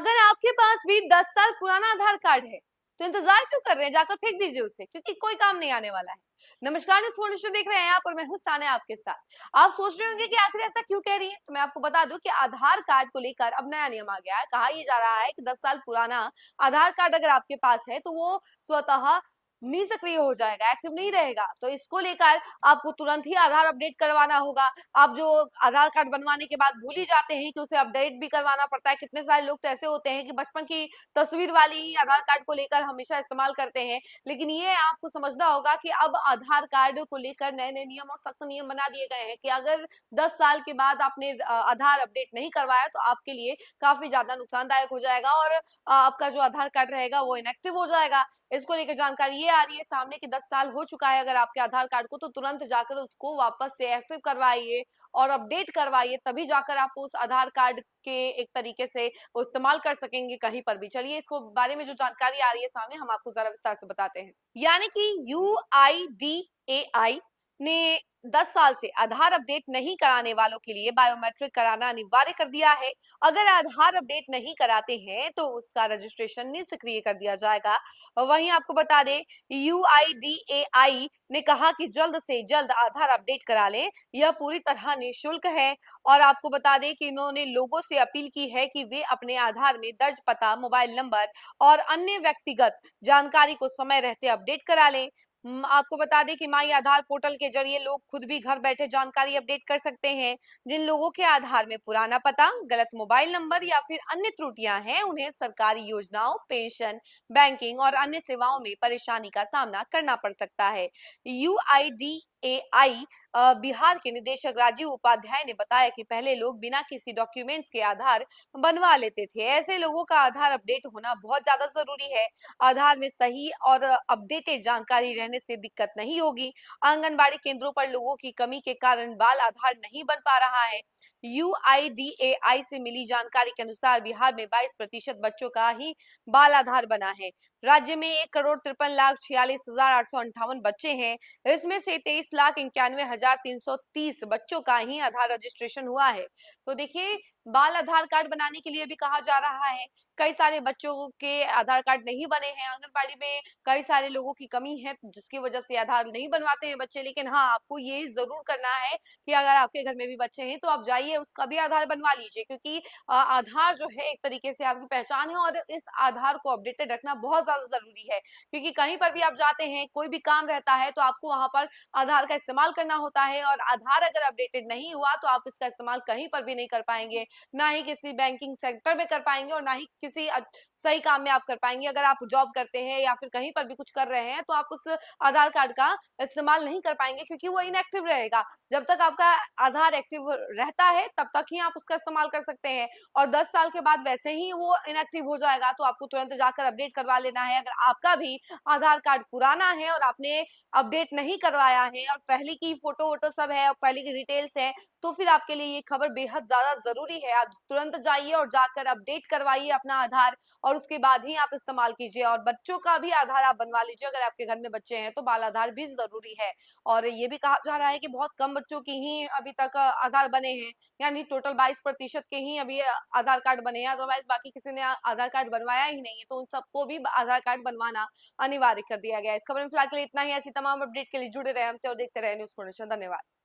अगर आपके पास भी 10 साल पुराना आधार कार्ड है तो इंतजार क्यों कर रहे हैं, जाकर फेंक दीजिए उसे, क्योंकि कोई काम नहीं आने वाला है। नमस्कार, न्यूज़ देख रहे हैं आप और मैं हूं साने आपके साथ। आप सोच रहे होंगे कि आखिर ऐसा क्यों कह रही है, तो मैं आपको बता दूं कि आधार कार्ड को लेकर अब नया नियम आ गया है। कहा यह जा रहा है कि 10 साल पुराना आधार कार्ड अगर आपके पास है तो वो स्वतः निष्क्रिय हो जाएगा, एक्टिव नहीं रहेगा। तो इसको लेकर आपको तुरंत ही आधार अपडेट करवाना होगा। आप जो आधार कार्ड बनवाने के बाद भूल ही जाते हैं कि उसे अपडेट भी करवाना पड़ता है। कितने सारे लोग तो ऐसे होते हैं कि बचपन की तस्वीर वाली ही आधार कार्ड को लेकर हमेशा इस्तेमाल करते हैं। लेकिन ये आपको समझना होगा कि अब आधार कार्ड को लेकर नए नए नियम और सख्त नियम बना दिए गए हैं कि अगर 10 साल के बाद आपने आधार अपडेट नहीं करवाया तो आपके लिए काफी ज्यादा नुकसानदायक हो जाएगा और आपका जो आधार कार्ड रहेगा वो इनएक्टिव हो जाएगा। इसको लेकर जानकारी ये आ रही है सामने कि 10 साल हो चुका है अगर आपके आधार कार्ड को, तो तुरंत जाकर उसको वापस से एक्टिव करवाइए और अपडेट करवाइए, तभी जाकर आप उस आधार कार्ड के एक तरीके से इस्तेमाल कर सकेंगे कहीं पर भी। चलिए इसको बारे में जो जानकारी आ रही है सामने, हम आपको जरा विस्तार से बताते हैं। यानी कि UIDAI ने 10 साल से आधार अपडेट नहीं कराने वालों के लिए बायोमेट्रिक कराना अनिवार्य कर दिया है। अगर आधार अपडेट नहीं कराते हैं तो उसका रजिस्ट्रेशन निष्क्रिय कर दिया जाएगा। वहीं आपको बता दें, UIDAI ने कहा कि जल्द से जल्द आधार अपडेट करा लें, यह पूरी तरह निःशुल्क है। और आपको बता दें कि इन्होंने लोगों से अपील की है कि वे अपने आधार में दर्ज पता, मोबाइल नंबर और अन्य व्यक्तिगत जानकारी को समय रहते अपडेट करा लें। आपको बता दें कि माई आधार पोर्टल के जरिए लोग खुद भी घर बैठे जानकारी अपडेट कर सकते हैं। जिन लोगों के आधार में पुराना पता, गलत मोबाइल नंबर या फिर अन्य त्रुटियां हैं, उन्हें सरकारी योजनाओं, पेंशन, बैंकिंग और अन्य सेवाओं में परेशानी का सामना करना पड़ सकता है। UIDAI बिहार के निदेशक राजीव उपाध्याय ने बताया कि पहले लोग बिना किसी डॉक्यूमेंट्स के आधार बनवा लेते थे। ऐसे लोगों का आधार अपडेट होना बहुत ज्यादा जरूरी है। आधार में सही और अपडेटेड जानकारी रहने से दिक्कत नहीं होगी। आंगनबाड़ी केंद्रों पर लोगों की कमी के कारण बाल आधार नहीं बन पा रहा है। UIDAI से मिली जानकारी के अनुसार बिहार में 22% बच्चों का ही बाल आधार बना है। राज्य में 1,53,46,858 बच्चे हैं। इसमें से 23,91,330 बच्चों का ही आधार रजिस्ट्रेशन हुआ है। तो देखिए, बाल आधार कार्ड बनाने के लिए भी कहा जा रहा है। कई सारे बच्चों के आधार कार्ड नहीं बने हैं। आंगनबाड़ी में कई सारे लोगों की कमी है जिसकी वजह से आधार नहीं बनवाते हैं बच्चे। लेकिन हाँ, आपको ये जरूर करना है कि अगर आपके घर में भी बच्चे हैं तो आप जाइए, उसका भी आधार बनवा लीजिए, क्योंकि आधार जो है एक तरीके से आपकी पहचान है और इस आधार को अपडेटेड रखना बहुत ज्यादा जरूरी है। क्योंकि कहीं पर भी आप जाते हैं, कोई भी काम रहता है तो आपको वहां पर आधार का इस्तेमाल करना होता है और आधार अगर अपडेटेड नहीं हुआ तो आप इसका इस्तेमाल कहीं पर भी नहीं कर पाएंगे, ना ही किसी बैंकिंग सेक्टर में कर पाएंगे और ना ही किसी सही काम में आप कर पाएंगे। अगर आप जॉब करते हैं या फिर कहीं पर भी कुछ कर रहे हैं तो आप उस आधार कार्ड का इस्तेमाल नहीं कर पाएंगे, क्योंकि वो इनएक्टिव रहेगा। जब तक आपका आधार एक्टिव रहता है तब तक ही आप उसका इस्तेमाल कर सकते हैं और 10 साल के बाद वैसे ही वो इनएक्टिव हो जाएगा। तो आपको तुरंत जाकर अपडेट करवा लेना है। अगर आपका भी आधार कार्ड पुराना है और आपने अपडेट नहीं करवाया है और पहले की फोटो वोटो सब है और पहले की डिटेल्स है, तो फिर आपके लिए ये खबर बेहद ज्यादा जरूरी है। आप तुरंत जाइए और जाकर अपडेट करवाइए अपना आधार और उसके बाद ही आप इस्तेमाल कीजिए। और बच्चों का भी आधार आप बनवा लीजिए, अगर आपके घर में बच्चे हैं तो बाल आधार भी जरूरी है। और ये भी कहा जा रहा है कि बहुत कम बच्चों की ही अभी तक आधार बने हैं, यानी टोटल 22% के ही अभी आधार कार्ड बने हैं। अदरवाइज बाकी किसी ने आधार कार्ड बनवाया ही नहीं है, तो उन सबको भी आधार कार्ड बनवाना अनिवार्य कर दिया गया है। इस खबर में फिलहाल के लिए इतना ही। ऐसी तमाम अपडेट के लिए जुड़े रहे हमसे और देखते रहे न्यूज़ फॉर्नेशन। धन्यवाद।